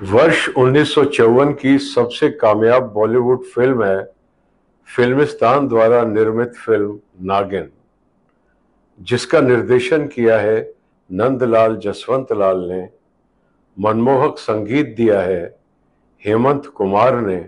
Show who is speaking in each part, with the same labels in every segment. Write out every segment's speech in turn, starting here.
Speaker 1: वर्ष 1954 की सबसे कामयाब बॉलीवुड फिल्म है फिल्मिस्तान द्वारा निर्मित फिल्म नागिन, जिसका निर्देशन किया है नंदलाल जसवंतलाल ने। मनमोहक संगीत दिया है हेमंत कुमार ने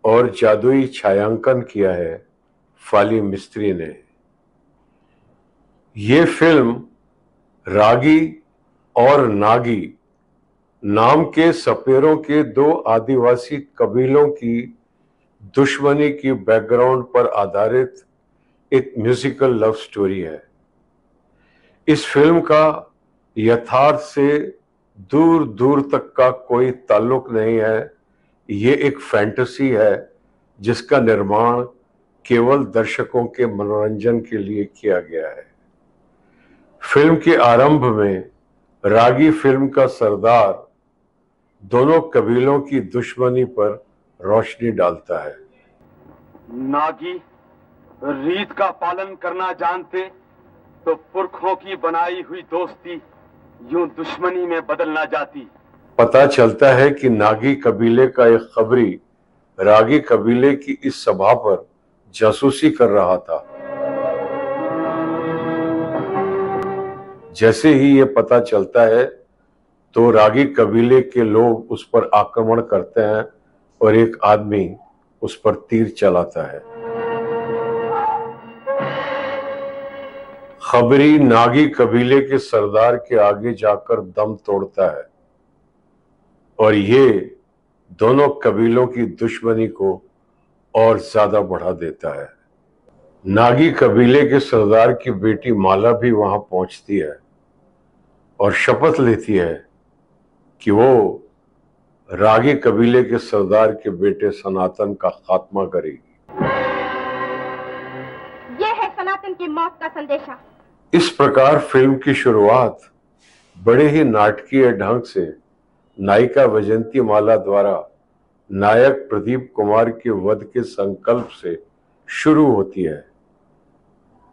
Speaker 1: और जादुई छायांकन किया है फाली मिस्त्री ने। ये फिल्म रागी और नागी नाम के सपेरों के दो आदिवासी कबीलों की दुश्मनी की बैकग्राउंड पर आधारित एक म्यूजिकल लव स्टोरी है। इस फिल्म का यथार्थ से दूर दूर तक का कोई ताल्लुक नहीं है। ये एक फैंटेसी है जिसका निर्माण केवल दर्शकों के मनोरंजन के लिए किया गया है। फिल्म के आरंभ में रागी फिल्म का सरदार दोनों कबीलों की दुश्मनी पर रोशनी डालता है।
Speaker 2: नागी रीत का पालन करना जानते तो पुरखों की बनाई हुई दोस्ती यूं दुश्मनी में बदल ना जाती।
Speaker 1: पता चलता है कि नागी कबीले का एक खबरी रागी कबीले की इस सभा पर जासूसी कर रहा था। जैसे ही ये पता चलता है तो रागी कबीले के लोग उस पर आक्रमण करते हैं और एक आदमी उस पर तीर चलाता है। खबरी नागी कबीले के सरदार के आगे जाकर दम तोड़ता है और ये दोनों कबीलों की दुश्मनी को और ज्यादा बढ़ा देता है। नागी कबीले के सरदार की बेटी माला भी वहां पहुंचती है और शपथ लेती है कि वो रागी कबीले के सरदार के बेटे सनातन का खात्मा करेगी।
Speaker 3: यह है सनातन की मौत का संदेशा।
Speaker 1: इस प्रकार फिल्म की शुरुआत बड़े ही नाटकीय ढंग से नायिका वैजयंती माला द्वारा नायक प्रदीप कुमार के वध के संकल्प से शुरू होती है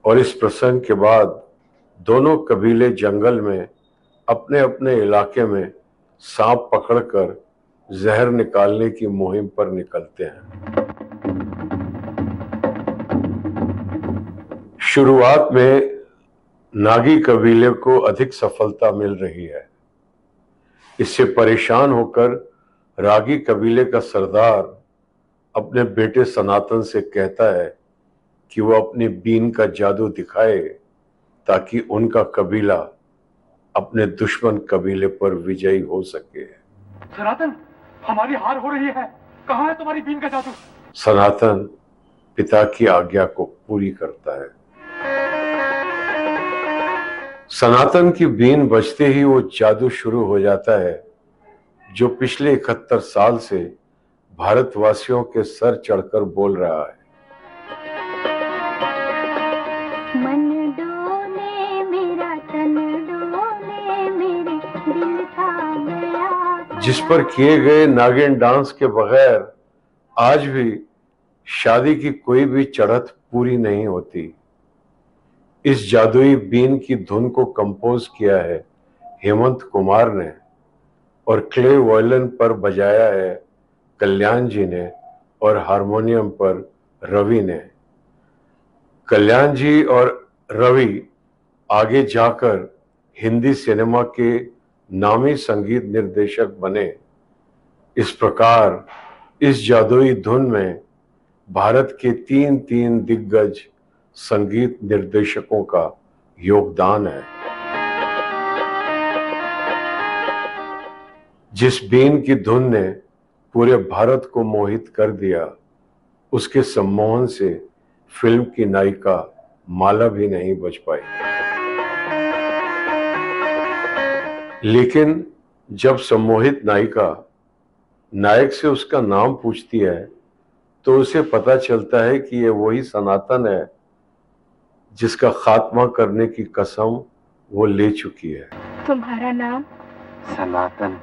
Speaker 1: और इस प्रसंग के बाद दोनों कबीले जंगल में अपने अपने इलाके में सांप पकड़कर जहर निकालने की मुहिम पर निकलते हैं। शुरुआत में नागी कबीले को अधिक सफलता मिल रही है। इससे परेशान होकर रागी कबीले का सरदार अपने बेटे सनातन से कहता है कि वो अपनी बीन का जादू दिखाए ताकि उनका कबीला अपने दुश्मन कबीले पर विजयी हो सके।
Speaker 2: सनातन, हमारी हार हो रही है, कहाँ है तुम्हारी बीन का जादू?
Speaker 1: सनातन पिता की आज्ञा को पूरी करता है। सनातन की बीन बजते ही वो जादू शुरू हो जाता है जो पिछले 71 साल से भारतवासियों के सर चढ़कर बोल रहा है।
Speaker 3: मन डोले मेरा तन डोले मेरे दिल का गया।
Speaker 1: जिस पर किए गए नागिन डांस के बगैर आज भी शादी की कोई भी चढ़त पूरी नहीं होती। इस जादुई बीन की धुन को कंपोज किया है हेमंत कुमार ने और क्ले वायलिन पर बजाया है कल्याण जी ने और हारमोनियम पर रवि ने। कल्याण जी और रवि आगे जाकर हिंदी सिनेमा के नामी संगीत निर्देशक बने। इस प्रकार इस जादुई धुन में भारत के तीन दिग्गज संगीत निर्देशकों का योगदान है। जिस बीन की धुन ने पूरे भारत को मोहित कर दिया, उसके सम्मोहन से फिल्म की नायिका माला भी नहीं बच पाई। लेकिन जब सम्मोहित नायिका नायक से उसका नाम पूछती है तो उसे पता चलता है कि ये वही सनातन है जिसका खात्मा करने की कसम वो ले चुकी है।
Speaker 3: तुम्हारा नाम?
Speaker 2: सनातन।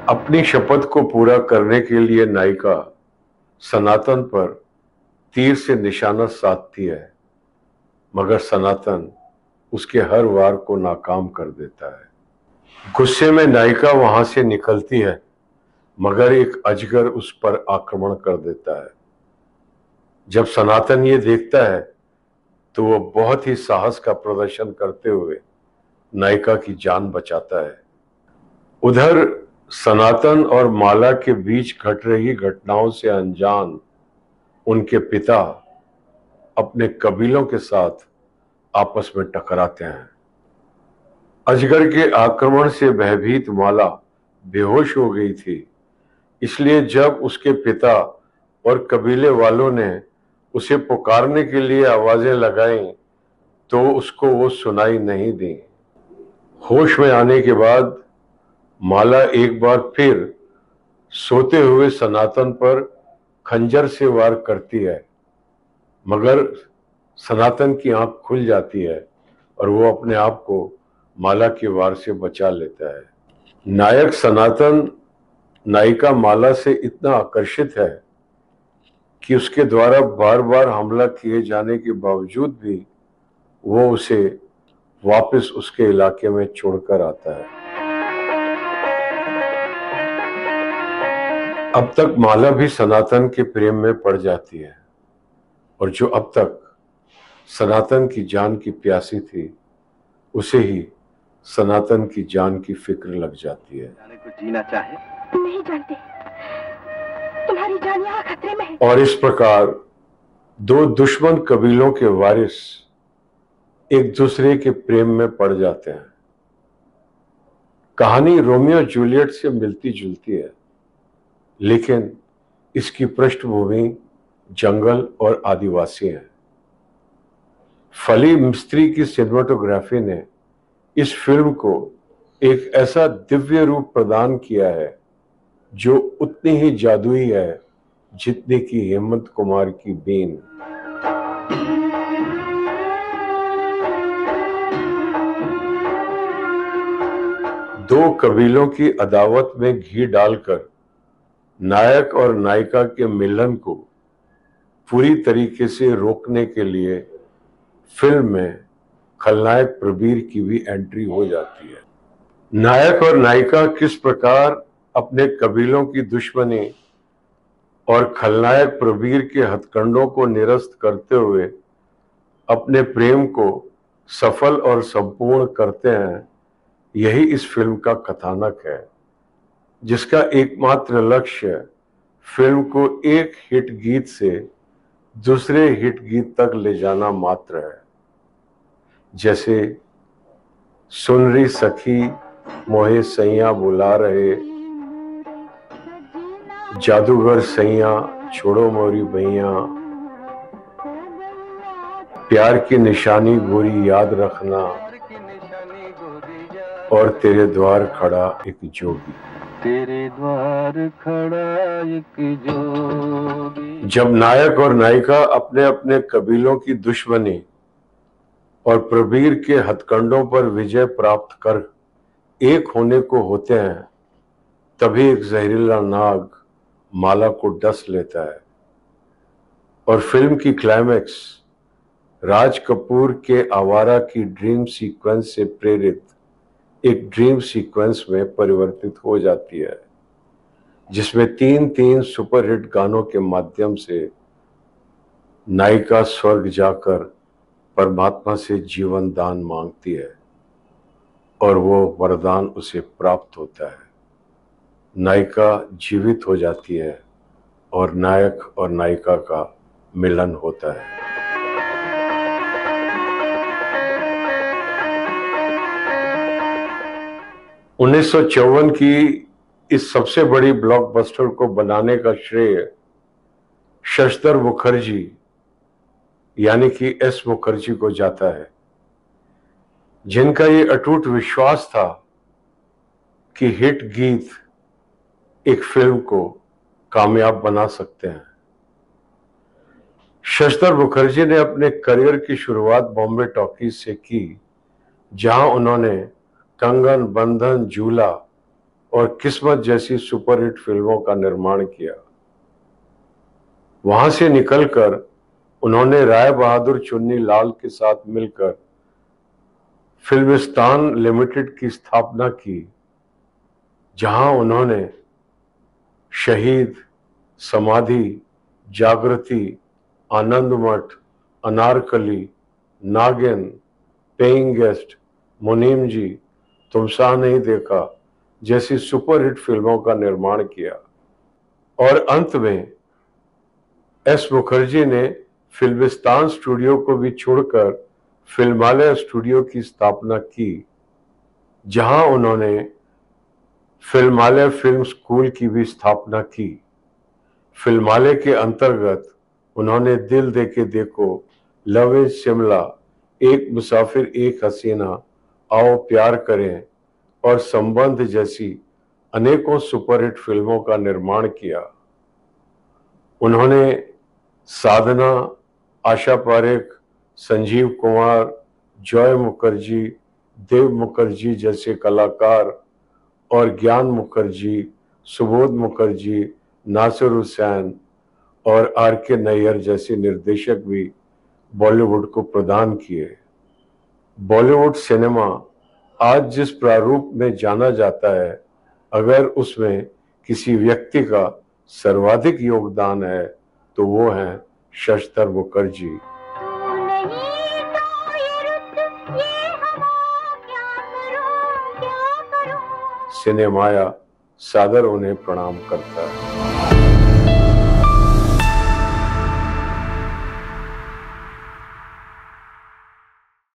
Speaker 1: अपनी शपथ को पूरा करने के लिए नायिका सनातन पर तीर से निशाना साधती है, मगर सनातन उसके हर वार को नाकाम कर देता है। गुस्से में नायिका वहां से निकलती है, मगर एक अजगर उस पर आक्रमण कर देता है। जब सनातन ये देखता है तो वो बहुत ही साहस का प्रदर्शन करते हुए नायिका की जान बचाता है। उधर सनातन और माला के बीच घट रही घटनाओं से अनजान उनके पिता अपने कबीलों के साथ आपस में टकराते हैं। अजगर के आक्रमण से भयभीत माला बेहोश हो गई थी, इसलिए जब उसके पिता और कबीले वालों ने उसे पुकारने के लिए आवाजें लगाईं तो उसको वो सुनाई नहीं दी। होश में आने के बाद माला एक बार फिर सोते हुए सनातन पर खंजर से वार करती है, मगर सनातन की आंख खुल जाती है और वो अपने आप को माला के वार से बचा लेता है। नायक सनातन नायिका माला से इतना आकर्षित है कि उसके द्वारा बार बार हमला किए जाने के बावजूद भी वो उसे वापस उसके इलाके में छोड़कर आता है। अब तक माला भी सनातन के प्रेम में पड़ जाती है और जो अब तक सनातन की जान की प्यासी थी उसे ही सनातन की जान की फिक्र लग जाती है।
Speaker 2: जाने को जीना चाहे
Speaker 3: नहीं जानते, तुम्हारी जान यहाँ खतरे में है।
Speaker 1: और इस प्रकार दो दुश्मन कबीलों के वारिस एक दूसरे के प्रेम में पड़ जाते हैं। कहानी रोमियो जूलियट से मिलती जुलती है, लेकिन इसकी पृष्ठभूमि जंगल और आदिवासी है। फली मिस्त्री की सिनेमेटोग्राफी ने इस फिल्म को एक ऐसा दिव्य रूप प्रदान किया है जो उतनी ही जादुई है जितनी की हेमंत कुमार की बीन। दो कबीलों की अदावत में घी डालकर नायक और नायिका के मिलन को पूरी तरीके से रोकने के लिए फिल्म में खलनायक प्रबीर की भी एंट्री हो जाती है। नायक और नायिका किस प्रकार अपने कबीलों की दुश्मनी और खलनायक प्रबीर के हथकंडों को निरस्त करते हुए अपने प्रेम को सफल और संपूर्ण करते हैं, यही इस फिल्म का कथानक है, जिसका एकमात्र लक्ष्य फिल्म को एक हिट गीत से दूसरे हिट गीत तक ले जाना मात्र है। जैसे सुन रही सखी मोहे सैया बुला रहे, जादूगर सैया छोड़ो मोरी भैया, प्यार की निशानी गोरी याद रखना, और तेरे द्वार खड़ा एक जोगी।
Speaker 2: तेरे द्वार खड़ा एक जोगी।
Speaker 1: जब नायक और नायिका अपने अपने कबीलों की दुश्मनी और प्रबीर के हथकंडों पर विजय प्राप्त कर एक होने को होते हैं, तभी एक जहरीला नाग माला को डस लेता है और फिल्म की क्लाइमैक्स राज कपूर के आवारा की ड्रीम सीक्वेंस से प्रेरित एक ड्रीम सीक्वेंस में परिवर्तित हो जाती है, जिसमें तीन सुपरहिट गानों के माध्यम से नायिका स्वर्ग जाकर परमात्मा से जीवन दान मांगती है और वो वरदान उसे प्राप्त होता है। नायिका जीवित हो जाती है और नायक और नायिका का मिलन होता है। उन्नीस 1954 की इस सबसे बड़ी ब्लॉकबस्टर को बनाने का श्रेय शशधर मुखर्जी यानी कि एस मुखर्जी को जाता है, जिनका ये अटूट विश्वास था कि हिट गीत एक फिल्म को कामयाब बना सकते हैं। शशधर मुखर्जी ने अपने करियर की शुरुआत बॉम्बे टॉकीज से की, जहां उन्होंने कंगन, बंधन, झूला और किस्मत जैसी सुपरहिट फिल्मों का निर्माण किया। वहां से निकलकर उन्होंने राय बहादुर चुन्नी लाल के साथ मिलकर फिल्मिस्तान लिमिटेड की स्थापना की, जहां उन्होंने शहीद, समाधि, जागृति, आनंद मठ, अनारकली, नागिन, पेइंग गेस्ट, मुनीम जी, तुम सा नहीं देखा जैसी सुपरहिट फिल्मों का निर्माण किया। और अंत में एस मुखर्जी ने फिल्मिस्तान स्टूडियो को भी छोड़कर फिल्मालय स्टूडियो की स्थापना की, जहां उन्होंने फिल्मालय फिल्म स्कूल की भी स्थापना की। फिल्मालय के अंतर्गत उन्होंने दिल दे के देखो, लव इज शिमला, एक मुसाफिर एक हसीना, आओ प्यार करें और संबंध जैसी अनेकों सुपरहिट फिल्मों का निर्माण किया। उन्होंने साधना, आशा पारेख, संजीव कुमार, जॉय मुखर्जी, देव मुखर्जी जैसे कलाकार और ज्ञान मुखर्जी, सुबोध मुखर्जी, नासिर हुसैन और आर के नैयर जैसे निर्देशक भी बॉलीवुड को प्रदान किए। बॉलीवुड सिनेमा आज जिस प्रारूप में जाना जाता है, अगर उसमें किसी व्यक्ति का सर्वाधिक योगदान है तो वो हैं शशधर मुखर्जी। सिनेमाया सादर उन्हें प्रणाम करता है।